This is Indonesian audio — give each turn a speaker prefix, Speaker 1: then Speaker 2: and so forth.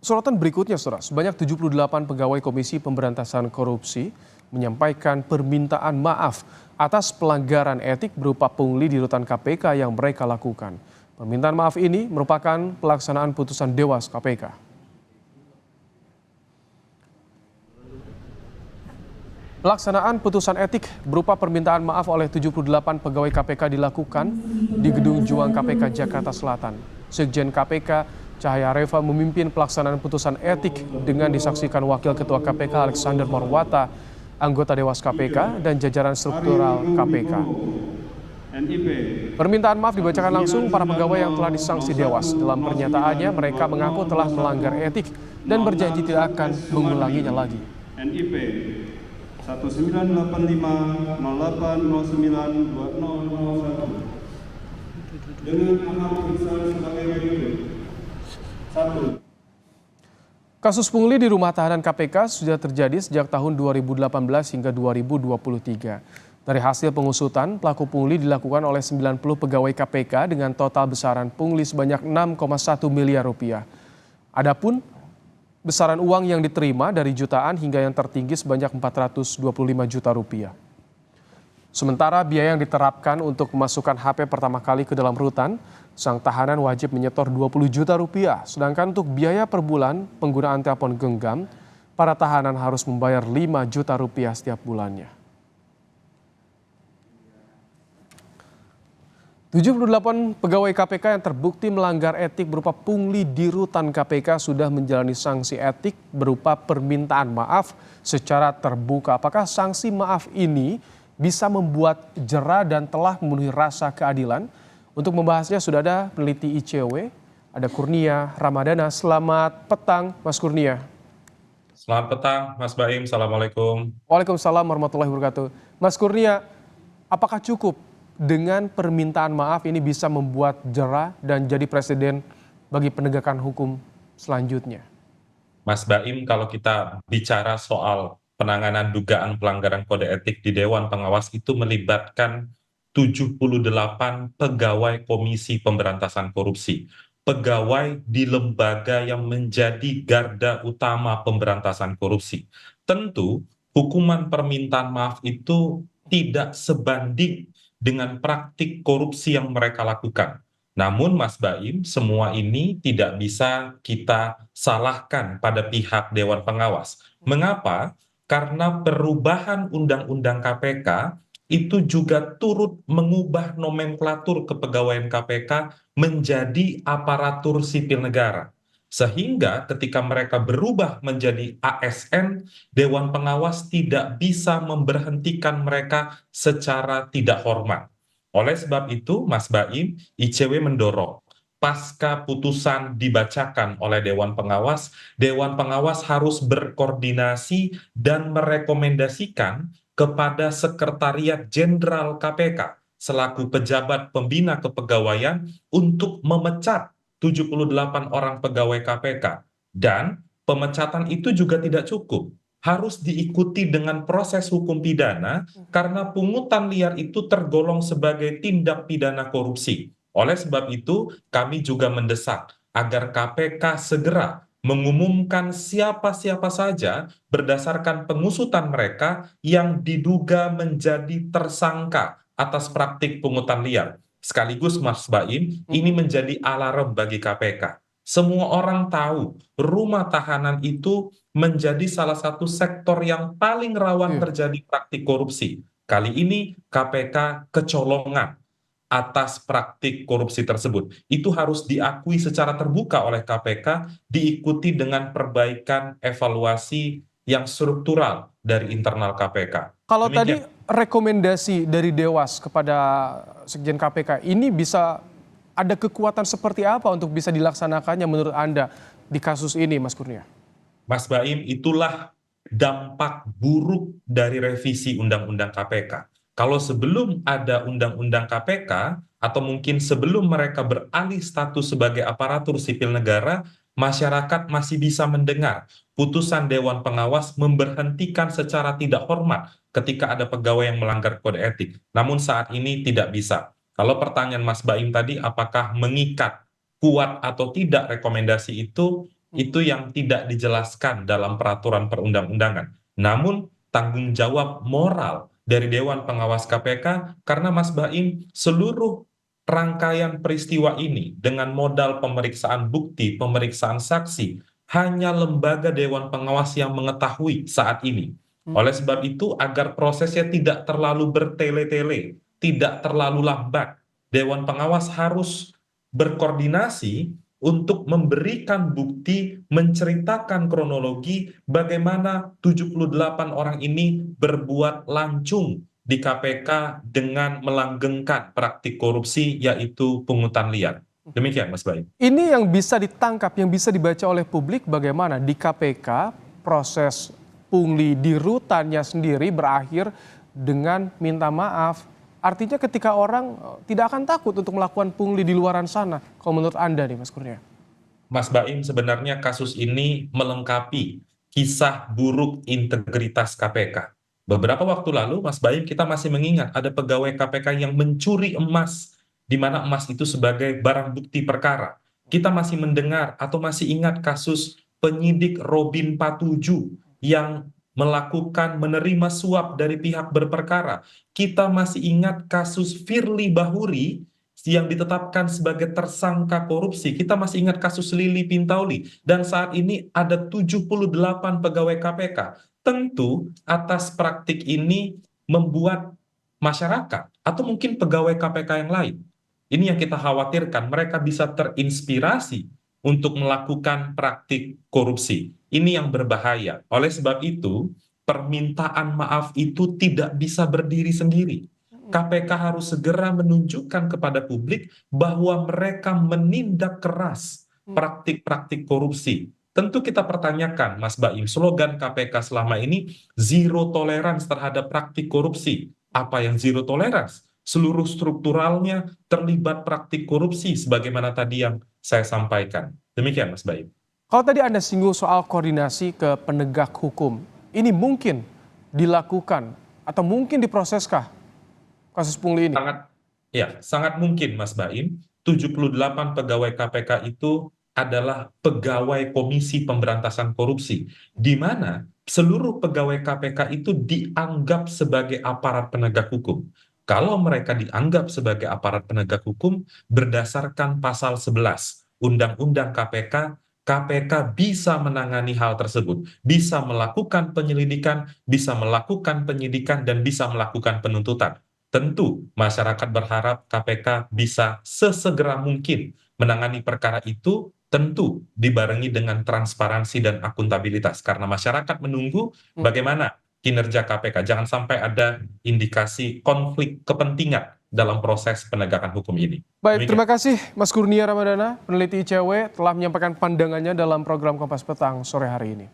Speaker 1: Sorotan berikutnya, Saudara, sebanyak 78 pegawai Komisi Pemberantasan Korupsi menyampaikan permintaan maaf atas pelanggaran etik berupa pungli di rutan KPK yang mereka lakukan. Permintaan maaf ini merupakan pelaksanaan putusan Dewas KPK. Pelaksanaan putusan etik berupa permintaan maaf oleh 78 pegawai KPK dilakukan di Gedung Juang KPK Jakarta Selatan. Sekjen KPK Cahaya Reva memimpin pelaksanaan putusan etik dengan disaksikan Wakil Ketua KPK Alexander Marwata, anggota Dewas KPK, dan jajaran struktural KPK. Permintaan maaf dibacakan langsung para pegawai yang telah disangsi Dewas. Dalam pernyataannya, mereka mengaku telah melanggar etik dan berjanji tidak akan mengulanginya lagi.
Speaker 2: NIP 1985 0809 2001 dengan anak besar sebagai berikut. 1.
Speaker 1: Kasus pungli di rumah tahanan KPK sudah terjadi sejak tahun 2018 hingga 2023. Dari hasil pengusutan, pelaku pungli dilakukan oleh 90 pegawai KPK dengan total besaran pungli sebanyak 6,1 miliar rupiah. Adapun besaran uang yang diterima dari jutaan hingga yang tertinggi sebanyak 425 juta rupiah. Sementara biaya yang diterapkan untuk memasukkan HP pertama kali ke dalam rutan, sang tahanan wajib menyetor 20 juta rupiah. Sedangkan untuk biaya per bulan penggunaan telepon genggam, para tahanan harus membayar 5 juta rupiah setiap bulannya. 78 pegawai KPK yang terbukti melanggar etik berupa pungli di rutan KPK sudah menjalani sanksi etik berupa permintaan maaf secara terbuka. Apakah sanksi maaf ini bisa membuat jera dan telah memenuhi rasa keadilan? Untuk membahasnya sudah ada peneliti ICW, ada Kurnia Ramadana. Selamat petang, Mas Kurnia.
Speaker 3: Selamat petang, Mas Baim. Assalamualaikum.
Speaker 1: Waalaikumsalam warahmatullahi wabarakatuh. Mas Kurnia, apakah cukup dengan permintaan maaf ini bisa membuat jera dan jadi presiden bagi penegakan hukum selanjutnya?
Speaker 3: Mas Baim, kalau kita bicara soal penanganan dugaan pelanggaran kode etik di Dewan Pengawas itu melibatkan 78 pegawai Komisi Pemberantasan Korupsi. Pegawai di lembaga yang menjadi garda utama pemberantasan korupsi. Tentu hukuman permintaan maaf itu tidak sebanding dengan praktik korupsi yang mereka lakukan. Namun Mas Baim, semua ini tidak bisa kita salahkan pada pihak Dewan Pengawas. Mengapa? Karena perubahan Undang-Undang KPK itu juga turut mengubah nomenklatur kepegawaian KPK menjadi aparatur sipil negara. Sehingga ketika mereka berubah menjadi ASN, Dewan Pengawas tidak bisa memberhentikan mereka secara tidak hormat. Oleh sebab itu, Mas Baim, ICW mendorong pasca putusan dibacakan oleh Dewan Pengawas harus berkoordinasi dan merekomendasikan kepada Sekretariat Jenderal KPK selaku pejabat pembina kepegawaian untuk memecat 78 orang pegawai KPK. Dan pemecatan itu juga tidak cukup. Harus diikuti dengan proses hukum pidana karena pungutan liar itu tergolong sebagai tindak pidana korupsi. Oleh sebab itu, kami juga mendesak agar KPK segera mengumumkan siapa-siapa saja berdasarkan pengusutan mereka yang diduga menjadi tersangka atas praktik pungutan liar. Sekaligus Mas Baim, ini menjadi alarm bagi KPK. Semua orang tahu rumah tahanan itu menjadi salah satu sektor yang paling rawan terjadi praktik korupsi. Kali ini KPK kecolongan atas praktik korupsi tersebut. Itu harus diakui secara terbuka oleh KPK, diikuti dengan perbaikan evaluasi yang struktural dari internal KPK.
Speaker 1: Kalau
Speaker 3: Demikian.
Speaker 1: tadi rekomendasi dari Dewas kepada Sekjen KPK ini bisa ada kekuatan seperti apa untuk bisa dilaksanakannya menurut Anda di kasus ini, Mas Kurnia?
Speaker 3: Mas Baim, itulah dampak buruk dari revisi Undang-Undang KPK. Kalau sebelum ada Undang-Undang KPK, atau mungkin sebelum mereka beralih status sebagai aparatur sipil negara, masyarakat masih bisa mendengar putusan Dewan Pengawas memberhentikan secara tidak hormat ketika ada pegawai yang melanggar kode etik. Namun saat ini tidak bisa. Kalau pertanyaan Mas Baim tadi, apakah mengikat kuat atau tidak rekomendasi itu, Itu yang tidak dijelaskan dalam peraturan perundang-undangan. Namun tanggung jawab moral dari Dewan Pengawas KPK, karena Mas Baim, seluruh rangkaian peristiwa ini dengan modal pemeriksaan bukti, pemeriksaan saksi, hanya lembaga Dewan Pengawas yang mengetahui saat ini. Oleh sebab itu, agar prosesnya tidak terlalu bertele-tele, tidak terlalu lambat, Dewan Pengawas harus berkoordinasi untuk memberikan bukti, menceritakan kronologi bagaimana 78 orang ini berbuat lancung di KPK dengan melanggengkan praktik korupsi, yaitu pungutan liar. Demikian, Mas Bayu.
Speaker 1: Ini yang bisa ditangkap, yang bisa dibaca oleh publik bagaimana di KPK proses pungli di rutannya sendiri berakhir dengan minta maaf. Artinya ketika orang tidak akan takut untuk melakukan pungli di luaran sana. Kalau menurut Anda nih Mas Kurnia.
Speaker 3: Mas Baim, sebenarnya kasus ini melengkapi kisah buruk integritas KPK. Beberapa waktu lalu, Mas Baim, kita masih mengingat ada pegawai KPK yang mencuri emas, di mana emas itu sebagai barang bukti perkara. Kita masih mendengar atau masih ingat kasus penyidik Robin Patuju yang melakukan menerima suap dari pihak berperkara. Kita masih ingat kasus Firly Bahuri yang ditetapkan sebagai tersangka korupsi. Kita masih ingat kasus Lili Pintauli. Dan saat ini ada 78 pegawai KPK. Tentu atas praktik ini membuat masyarakat atau mungkin pegawai KPK yang lain, ini yang kita khawatirkan, mereka bisa terinspirasi untuk melakukan praktik korupsi. Ini yang berbahaya. Oleh sebab itu, permintaan maaf itu tidak bisa berdiri sendiri. KPK harus segera menunjukkan kepada publik bahwa mereka menindak keras praktik-praktik korupsi. Tentu kita pertanyakan, Mas Baim, slogan KPK selama ini zero tolerance terhadap praktik korupsi. Apa yang zero tolerance? Seluruh strukturalnya terlibat praktik korupsi sebagaimana tadi yang saya sampaikan. Demikian, Mas Baim.
Speaker 1: Kalau tadi Anda singgung soal koordinasi ke penegak hukum, ini mungkin dilakukan atau mungkin diproseskah kasus pungli ini?
Speaker 3: Sangat mungkin, Mas Baim. 78 pegawai KPK itu adalah pegawai Komisi Pemberantasan Korupsi, di mana seluruh pegawai KPK itu dianggap sebagai aparat penegak hukum. Kalau mereka dianggap sebagai aparat penegak hukum, berdasarkan pasal 11 Undang-Undang KPK, KPK bisa menangani hal tersebut, bisa melakukan penyelidikan, bisa melakukan penyidikan, dan bisa melakukan penuntutan. Tentu masyarakat berharap KPK bisa sesegera mungkin menangani perkara itu, tentu dibarengi dengan transparansi dan akuntabilitas, karena masyarakat menunggu bagaimana kinerja KPK. Jangan sampai ada indikasi konflik kepentingan dalam proses penegakan hukum ini.
Speaker 1: Baik,
Speaker 3: Demikian.
Speaker 1: terima kasih Mas Kurnia Ramadana, peneliti ICW, telah menyampaikan pandangannya dalam program Kompas Petang sore hari ini.